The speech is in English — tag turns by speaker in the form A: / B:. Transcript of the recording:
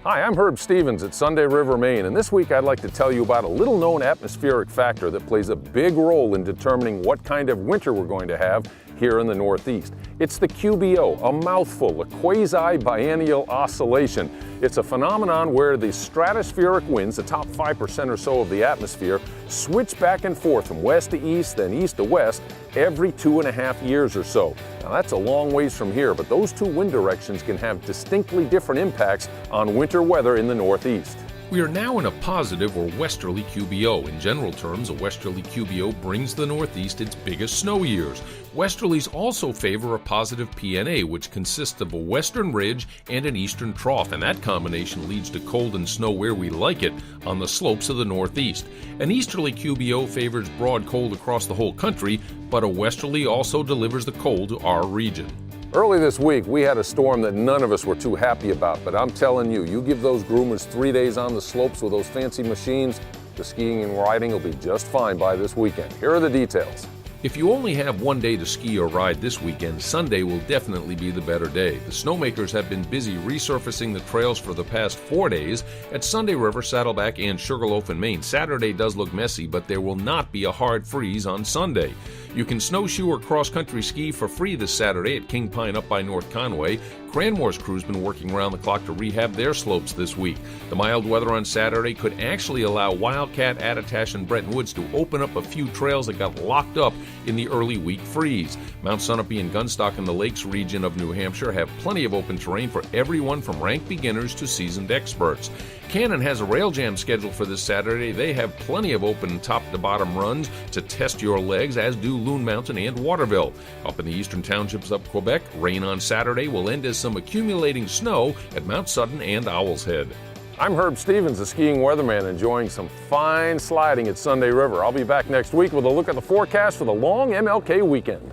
A: Hi, I'm Herb Stevens at Sunday River, Maine, and this week I'd like to tell you about a little-known atmospheric factor that plays a big role in determining what kind of winter we're going to have here in the Northeast. It's the QBO, a mouthful, a quasi-biennial oscillation. It's a phenomenon where the stratospheric winds, the top 5% or so of the atmosphere, switch back and forth from west to east, then east to west, every 2.5 years or so. Now that's a long ways from here, but those two wind directions can have distinctly different impacts on winter weather in the Northeast.
B: We are now in a positive or westerly QBO. In general terms, a westerly QBO brings the Northeast its biggest snow years. Westerlies also favor a positive PNA, which consists of a western ridge and an eastern trough, and that combination leads to cold and snow where we like it, on the slopes of the Northeast. An easterly QBO favors broad cold across the whole country, but a westerly also delivers the cold to our region.
A: Early this week, we had a storm that none of us were too happy about, but I'm telling you, you give those groomers 3 days on the slopes with those fancy machines, the skiing and riding will be just fine by this weekend. Here are the details.
B: If you only have one day to ski or ride this weekend, Sunday will definitely be the better day. The snowmakers have been busy resurfacing the trails for the past 4 days at Sunday River, Saddleback, and Sugarloaf in Maine. Saturday does look messy, but there will not be a hard freeze on Sunday. You can snowshoe or cross-country ski for free this Saturday at King Pine up by North Conway. Cranmore's crew's been working around the clock to rehab their slopes this week. The mild weather on Saturday could actually allow Wildcat, Attitash, and Bretton Woods to open up a few trails that got locked up in the early week freeze. Mount Sunapee and Gunstock in the Lakes region of New Hampshire have plenty of open terrain for everyone from rank beginners to seasoned experts. Cannon has a rail jam scheduled for this Saturday. They have plenty of open top-to-bottom runs to test your legs, as do Loon Mountain and Waterville. Up in the eastern townships of Quebec, rain on Saturday will end as some accumulating snow at Mount Sutton and Owl's Head.
A: I'm Herb Stevens, the Skiing Weatherman, enjoying some fine sliding at Sunday River. I'll be back next week with a look at the forecast for the long MLK weekend.